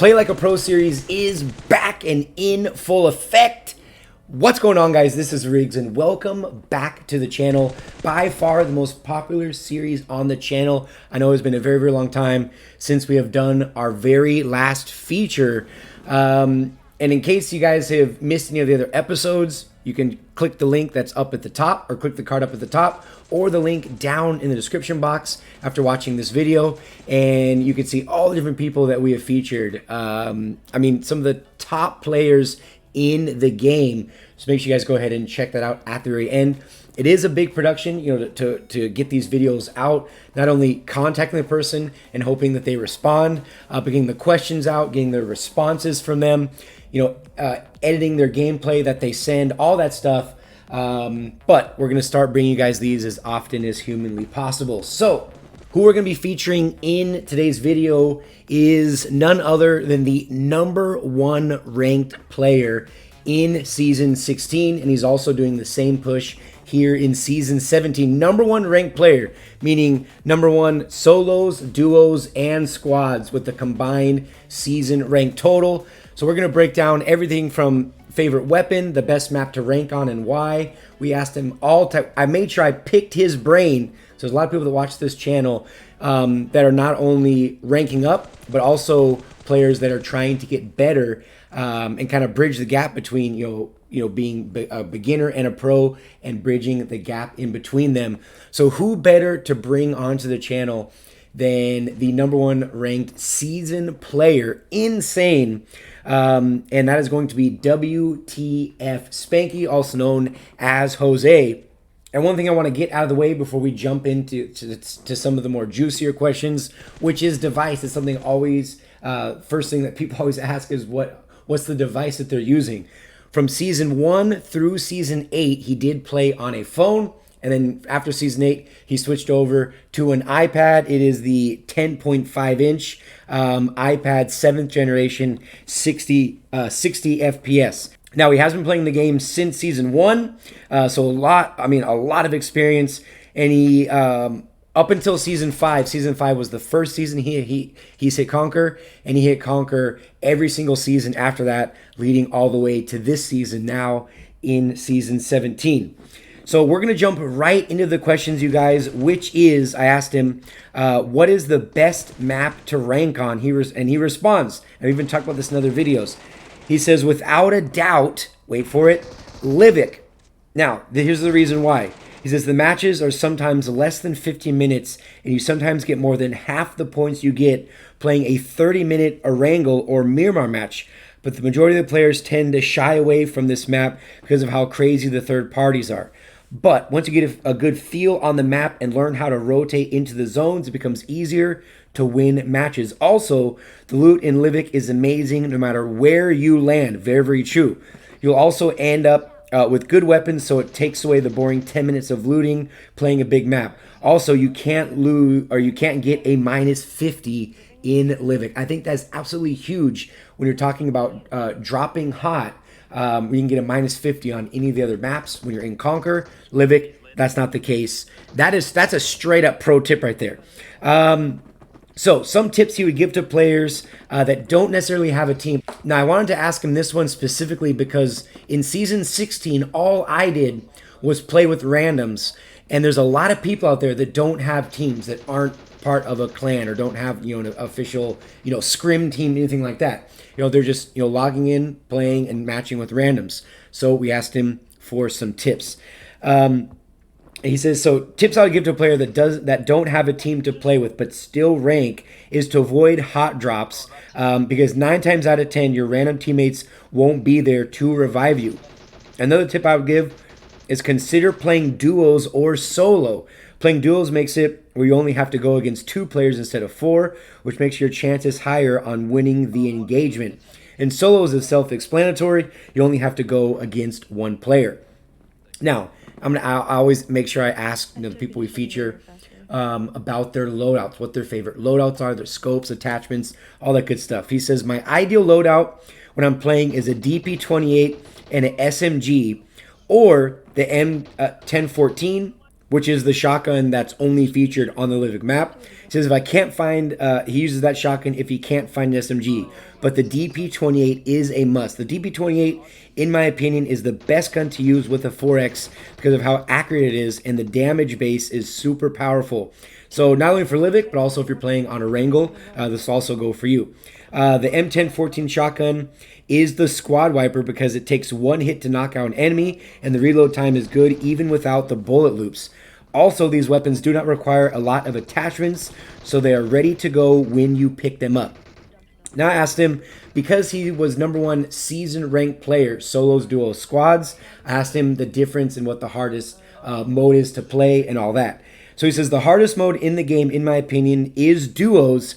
Play Like a Pro series is back and in full effect. What's going on, guys? This is Riggs and welcome back to the channel. By far the most popular series on the channel. I know it's been a very long time since we have done our very last feature. And in case you guys have missed any of the other episodes, you can click the link that's up at the top or click the card up at the top or the link down in the description box after watching this video, and you can see all the different people that we have featured. I mean, some of the top players in the game. So make sure you guys go ahead and check that out at the very end. It is a big production, you know, to get these videos out. Not only contacting the person and hoping that they respond, but getting the questions out, getting the responses from them, you know, editing their gameplay that they send, all that stuff. But we're gonna start bringing you guys these as often as humanly possible. So who we're going to be featuring in today's video is none other than the #1 ranked player in Season 16, and he's also doing the same push here in Season 17. #1 ranked player, meaning #1 solos, duos, and squads with the combined season rank total. So we're going to break down everything from favorite weapon, the best map to rank on, and why. We asked him all time. I made sure I picked his brain. So there's a lot of people that watch this channel that are not only ranking up, but also players that are trying to get better and kind of bridge the gap between you know being a beginner and a pro, and bridging the gap in between them. So who better to bring onto the channel than the #1 ranked season player, insane, and that is going to be WTF Spanky, also known as Jose. And one thing I want to get out of the way before we jump into some of the more juicier questions, which is device. It's something always, first thing that people always ask is what's the device that they're using. From Season 1 through Season 8, he did play on a phone. And then after Season 8, he switched over to an iPad. It is the 10.5-inch iPad 7th generation, 60 FPS. Now, he has been playing the game since Season 1, so a lot of experience. And he, up until Season 5 was the first season he's hit Conquer, and he hit Conquer every single season after that, leading all the way to this season now in Season 17. So we're going to jump right into the questions, you guys, which is, I asked him, what is the best map to rank on? He responds, I've even talked about this in other videos. He says, without a doubt, wait for it, Livik. Now, here's the reason why. He says the matches are sometimes less than 15 minutes, and you sometimes get more than half the points you get playing a 30-minute Erangel or Miramar match. But the majority of the players tend to shy away from this map because of how crazy the third parties are. But once you get a good feel on the map and learn how to rotate into the zones, it becomes easier to win matches. Also, the loot in Livik is amazing no matter where you land. Very true. You'll also end up with good weapons, so it takes away the boring 10 minutes of looting playing a big map. Also, you can't lose, or you can't get a -50 in Livik. I think that's absolutely huge when you're talking about dropping hot. You can get a -50 on any of the other maps when you're in Conquer. Livik, that's not the case. That's a straight up pro tip right there. So some tips he would give to players that don't necessarily have a team. Now, I wanted to ask him this one specifically because in Season 16, all I did was play with randoms. And there's a lot of people out there that don't have teams, that aren't part of a clan, or don't have, you know, an official, you know, scrim team, anything like that. You know, they're just, you know, logging in, playing, and matching with randoms. So we asked him for some tips. He says, so tips I would give to a player that don't have a team to play with but still rank is to avoid hot drops, because 9 times out of 10 your random teammates won't be there to revive you. Another tip I would give is consider playing duos or solo. Playing duos makes it where you only have to go against 2 players instead of 4, which makes your chances higher on winning the engagement. And solos is self-explanatory. You only have to go against 1 player. Now, I always make sure I ask, you know, the people we feature about their loadouts, what their favorite loadouts are, their scopes, attachments, all that good stuff. He says, my ideal loadout when I'm playing is a DP28 and an SMG, or the M1014 which is the shotgun that's only featured on the Livik map. He says if I can't find, he uses that shotgun if he can't find an SMG. But the DP28 is a must. The DP28, in my opinion, is the best gun to use with a 4X because of how accurate it is, and the damage base is super powerful. So not only for Livik, but also if you're playing on a Wrangle, this will also go for you. The M1014 shotgun is the squad wiper because it takes one hit to knock out an enemy, and the reload time is good even without the bullet loops. Also, these weapons do not require a lot of attachments, so they are ready to go when you pick them up. Now I asked him, because he was #1 season ranked player, solos, duos, squads, I asked him the difference in what the hardest mode is to play and all that. So he says the hardest mode in the game, in my opinion, is duos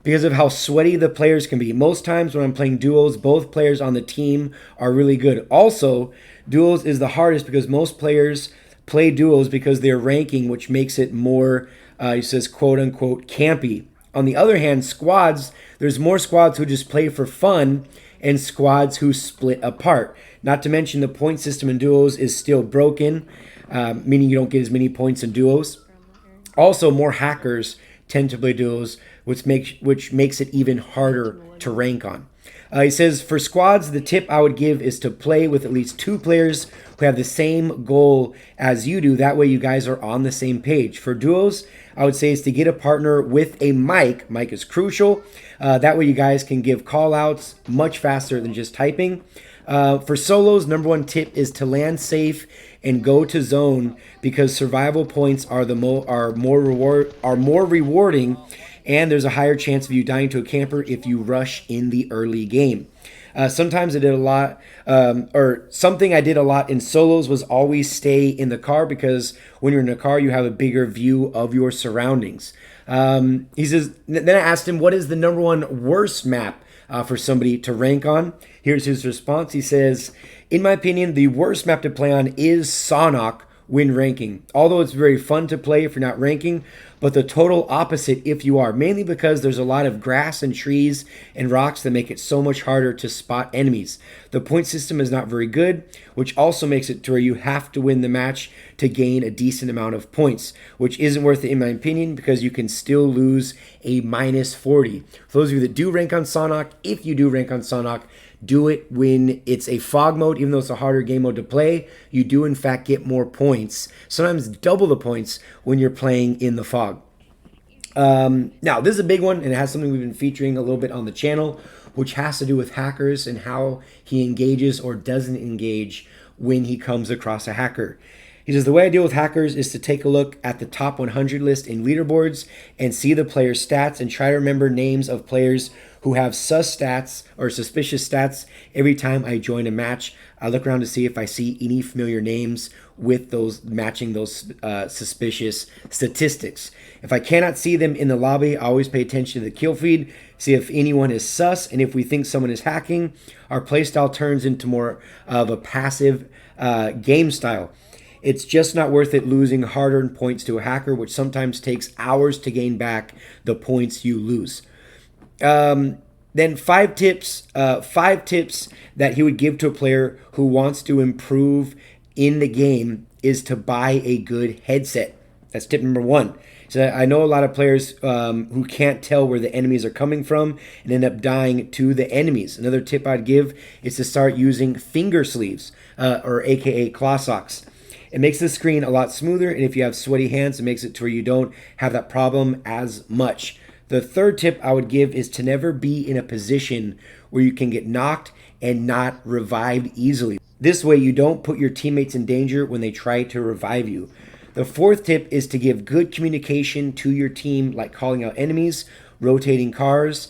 because of how sweaty the players can be. Most times when I'm playing duos, both players on the team are really good. Also, duos is the hardest because most players play duos because they're ranking, which makes it more, he says, quote-unquote, campy. On the other hand, squads, there's more squads who just play for fun and squads who split apart. Not to mention the point system in duos is still broken, meaning you don't get as many points in duos. Also, more hackers tend to play duos, which makes it even harder to rank on. He says, for squads, the tip I would give is to play with at least 2 players who have the same goal as you do. That way you guys are on the same page. For duos, I would say is to get a partner with a mic. Mic is crucial. That way you guys can give call outs much faster than just typing. For solos, #1 tip is to land safe and go to zone because survival points are more rewarding, and there's a higher chance of you dying to a camper if you rush in the early game. Sometimes I did a lot, or something I did a lot in solos was always stay in the car because when you're in a car, you have a bigger view of your surroundings. He says, then I asked him, what is the #1 worst map for somebody to rank on? Here's his response. He says, in my opinion, the worst map to play on is Sonok when ranking. Although it's very fun to play if you're not ranking, but the total opposite if you are, mainly because there's a lot of grass and trees and rocks that make it so much harder to spot enemies. The point system is not very good, which also makes it to where you have to win the match to gain a decent amount of points, which isn't worth it in my opinion because you can still lose a -40. For those of you that do rank on Sonok, if you do rank on Sonok, do it when it's a fog mode. Even though it's a harder game mode to play, you do in fact get more points, sometimes double the points when you're playing in the fog. Now this is a big one, and it has something we've been featuring a little bit on the channel, which has to do with hackers and how he engages or doesn't engage when he comes across a hacker. He says, the way I deal with hackers is to take a look at the top 100 list in leaderboards and see the player's stats and try to remember names of players who have sus stats or suspicious stats. Every time I join a match, I look around to see if I see any familiar names with those matching those suspicious statistics. If I cannot see them in the lobby, I always pay attention to the kill feed, see if anyone is sus, and if we think someone is hacking, our playstyle turns into more of a passive game style. It's just not worth it losing hard-earned points to a hacker, which sometimes takes hours to gain back the points you lose. Then five tips that he would give to a player who wants to improve in the game is to buy a good headset. That's tip #1. So I know a lot of players who can't tell where the enemies are coming from and end up dying to the enemies. Another tip I'd give is to start using finger sleeves, or AKA claw socks. It makes the screen a lot smoother, and if you have sweaty hands, it makes it to where you don't have that problem as much. The third tip I would give is to never be in a position where you can get knocked and not revived easily. This way you don't put your teammates in danger when they try to revive you. The fourth tip is to give good communication to your team, like calling out enemies, rotating cars,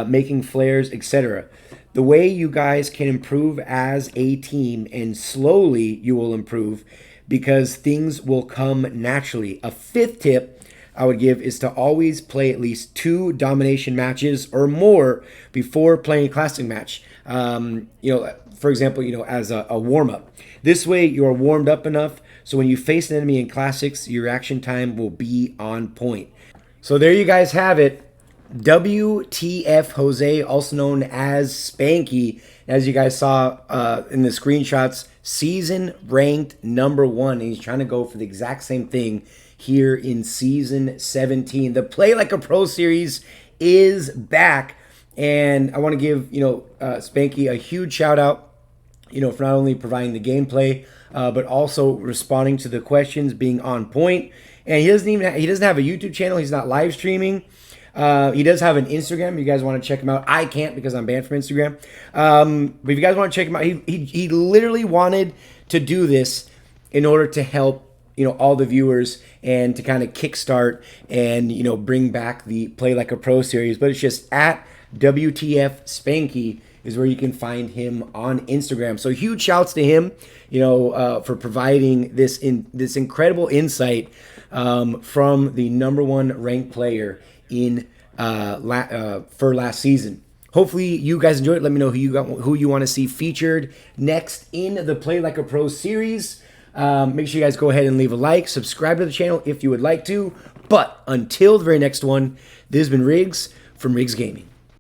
making flares, etc. The way you guys can improve as a team, and slowly you will improve because things will come naturally. A fifth tip I would give is to always play at least 2 domination matches or more before playing a classic match. For example, as a warm-up. This way you are warmed up enough so when you face an enemy in classics, your reaction time will be on point. So there you guys have it. WTF Jose, also known as Spanky, as you guys saw in the screenshots, season ranked #1. And he's trying to go for the exact same thing here in season 17. The Play Like a Pro series is back, and I want to give Spanky a huge shout out, for not only providing the gameplay, but also responding to the questions, being on point. And he doesn't have a YouTube channel. He's not live streaming. He does have an Instagram. You guys want to check him out? I can't because I'm banned from Instagram. But if you guys want to check him out, he literally wanted to do this in order to help all the viewers and to kind of kickstart and bring back the Play Like a Pro series. But it's just at WTF Spanky is where you can find him on Instagram. So huge shouts to him, for providing this incredible insight from the #1 ranked player in for last season. Hopefully you guys enjoyed it. Let me know who you want to see featured next in the Play Like a Pro series. Make sure you guys go ahead and leave a like, subscribe to the channel if you would like to. But until the very next one, this has been Riggs from Riggs Gaming.